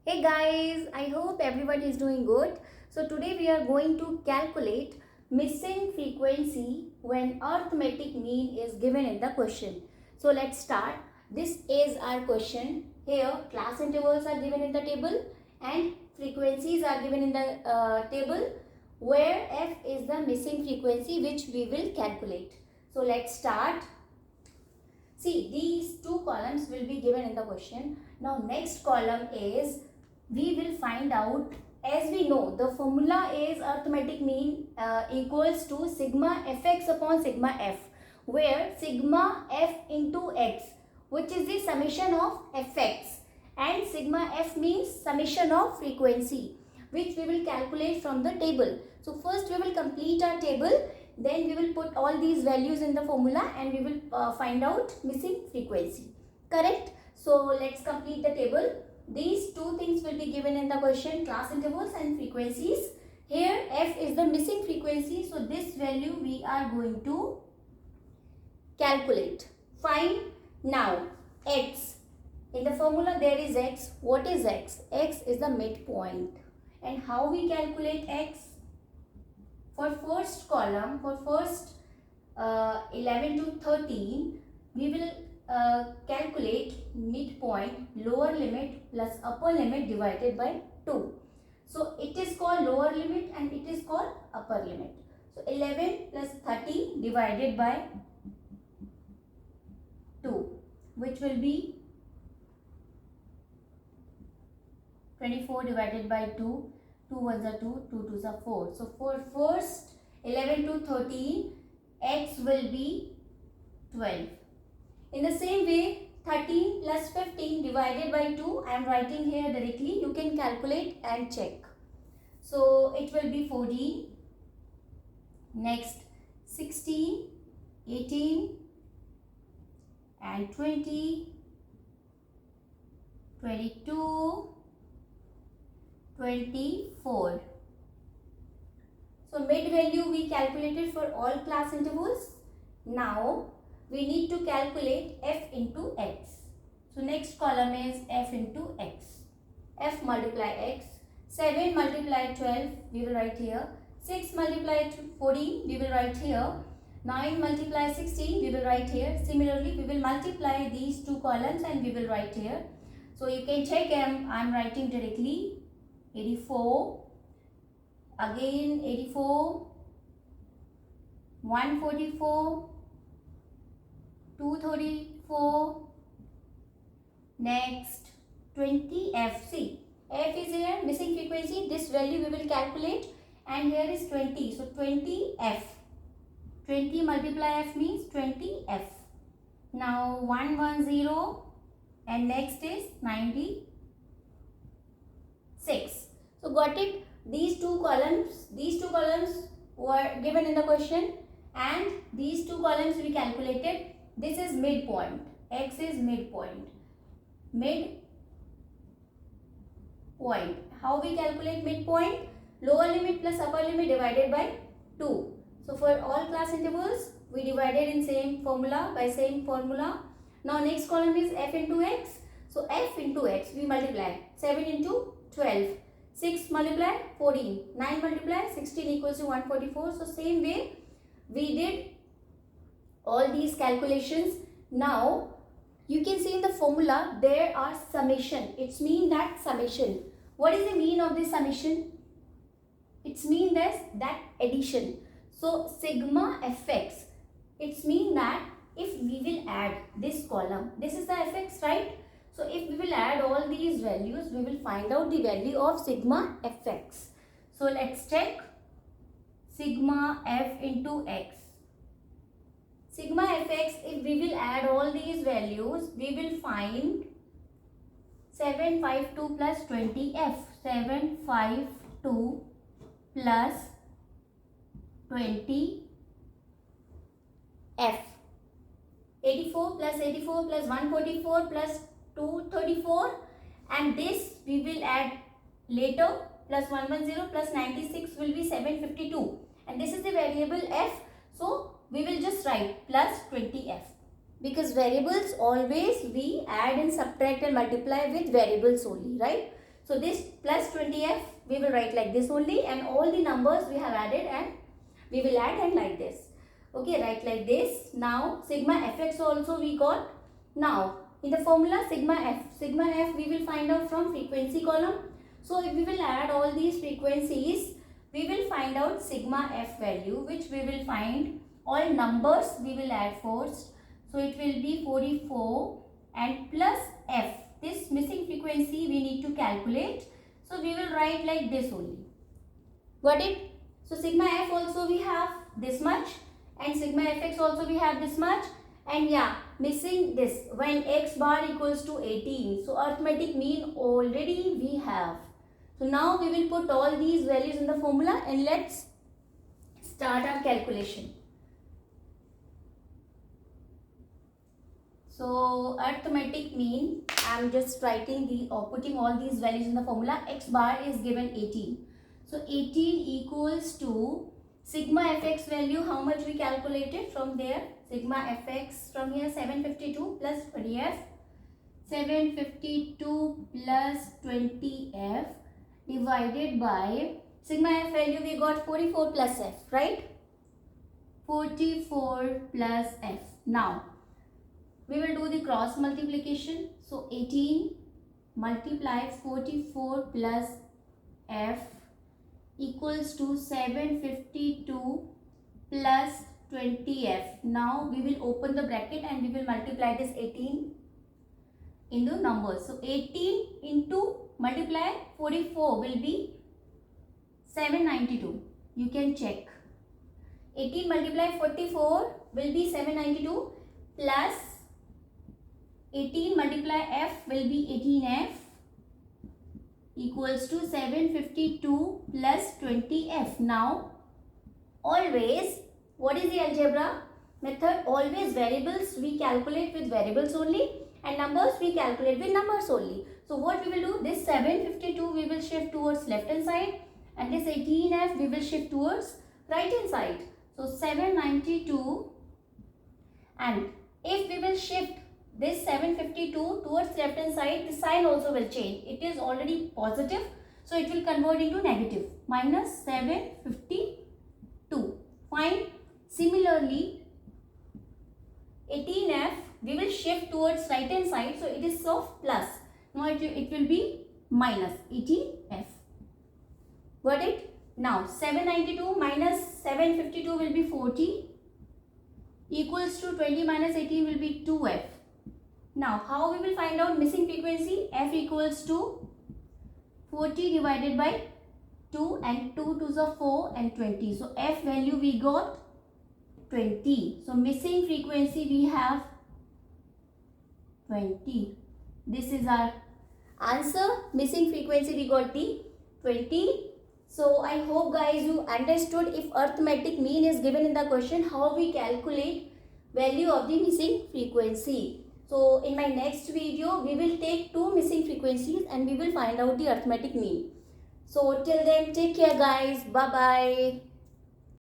Hey guys, I hope everyone is doing good. So today we are going to calculate missing frequency when arithmetic mean is given in the question. So let's start. This is our question. Here class intervals are given in the table and frequencies are given in the table where f is the missing frequency which we will calculate. So let's start. See, these two columns will be given in the question. Now next column is we will find out, as we know the formula is arithmetic mean equals to sigma fx upon sigma f, where sigma f into x, which is the summation of fx, and sigma f means summation of frequency, which we will calculate from the table. So first we will complete our table, then we will put all these values in the formula and we will find out missing frequency. Correct? So let's complete the table. These two things will be given in the question, class intervals and frequencies. Here f is the missing frequency, so this value we are going to calculate. Fine. Now x, in the formula there is x. What is x? X is the midpoint. And how we calculate x? For first column, for first 11 to 13, we will calculate midpoint, lower limit plus upper limit divided by 2. So it is called lower limit and it is called upper limit. So 11 plus 30 divided by 2, which will be 24 divided by 2. 2 ones are 2, 2 twos are 4. So for first 11 to 13, x will be 12. In the same way, 13 plus 15 divided by 2, I am writing here directly. You can calculate and check. So it will be 14. Next 16, 18 and 20, 22, 24. So mid value we calculated for all class intervals. Now we need to calculate f into x. So next column is f into x. F multiply x. 7 multiply 12 we will write here. 6 multiply 14 we will write here. 9 multiply 16 we will write here. Similarly we will multiply these two columns and we will write here. So you can check I am writing directly. 84, again 84, 144, 234, next 20f. See, f is here, missing frequency, this value we will calculate, and here is 20. So 20f, 20 multiply f means 20f. Now 110 and next is 96. So got it? These two columns were given in the question and these two columns we calculated. This is midpoint. X is midpoint. Midpoint. How we calculate midpoint? Lower limit plus upper limit divided by 2. So for all class intervals, we divided in same formula by same formula. Now next column is f into x. So f into x we multiply 7 into 12. 6 multiply 14. 9 multiply 16 equals to 144. So same way we did all these calculations. Now you can see in the formula there are summation. It's mean that summation. What is the mean of this summation? It's mean that addition. So sigma fx. It's mean that if we will add this column, this is the fx, right? So if we will add all these values, we will find out the value of sigma fx. So let's check sigma f into x. Sigma fx, if we will add all these values, we will find 752 plus 20f. 752 plus 20f. 84 plus 84 plus 144 plus 234, and this we will add later, plus 110 plus 96 will be 752, and this is the variable f, so we will just write plus 20f, because variables always we add and subtract and multiply with variables only, right? So this plus 20f we will write like this only, and all the numbers we have added and we will add and like this. Okay, write like this. Now sigma fx also we got. Now in the formula sigma f we will find out from frequency column. So if we will add all these frequencies, we will find out sigma f value, which we will find all numbers we will add first. So it will be 44 and plus f. This missing frequency we need to calculate. So we will write like this only. Got it? So sigma f also we have this much, and sigma fx also we have this much, and yeah, missing this when x bar equals to 18. So arithmetic mean already we have. So now we will put all these values in the formula and let's start our calculation. So arithmetic mean, I am just writing the or putting all these values in the formula. X bar is given 18. So 18 equals to sigma fx value, how much we calculated from there. Sigma fx from here 752 plus 20f. 752 plus 20f divided by sigma f value we got 44 plus f, right? 44 plus f. Now we will do the cross multiplication. So 18 multiply 44 plus f equals to 752 plus 20f. Now we will open the bracket and we will multiply this 18 into numbers. So 18 into multiply 44 will be 792. You can check. 18 multiply 44 will be 792 plus 18 multiply f will be 18f equals to 752 plus 20f. Now always, what is the algebra method? Always variables we calculate with variables only and numbers we calculate with numbers only. So what we will do, this 752 we will shift towards left hand side and this 18f we will shift towards right hand side. So 792, and if we will shift this 752 towards left hand side, the sign also will change. It is already positive, so it will convert into negative, minus 752. Fine. Similarly, 18f we will shift towards right hand side, so it is of plus. Now it will be minus 18f. Got it? Now 792 minus 752 will be 40 equals to 20 minus 18 will be 2f. Now how we will find out missing frequency? F equals to 40 divided by 2 and 2 2s are 4 and 20. So f value we got 20. So missing frequency we have 20. This is our answer. Missing frequency we got the 20. So I hope guys you understood. If arithmetic mean is given in the question, how we calculate value of the missing frequency. So in my next video we will take two missing frequencies and we will find out the arithmetic mean. So till then, take care guys. Bye bye.